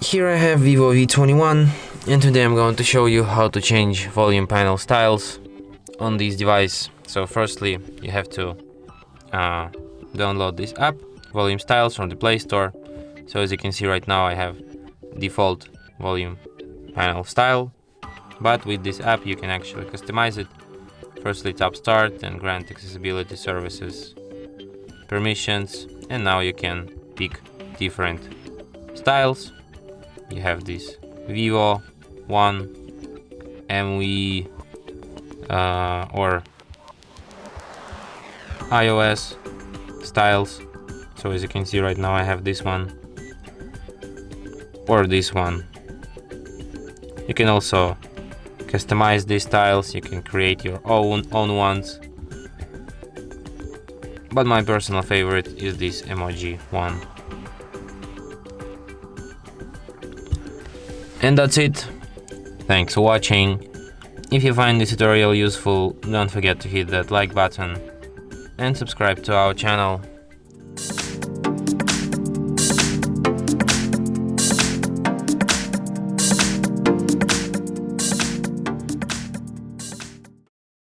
Here I have VIVO V21, and today I'm going to show you how to change volume panel styles on this device. So firstly, you have to download this app, Volume Styles, from the Play Store. So as you can see right now, I have default volume panel style, but with this app you can actually customize it. Firstly, tap Start and grant accessibility services permissions, and now you can pick different styles. You have this VIVO 1, MV or iOS styles. So as you can see right now, I have this one or this one. You can also customize these styles, you can create your own ones, but my personal favorite is this emoji one. And that's it. Thanks for watching. If you find this tutorial useful, don't forget to hit that like button and subscribe to our channel.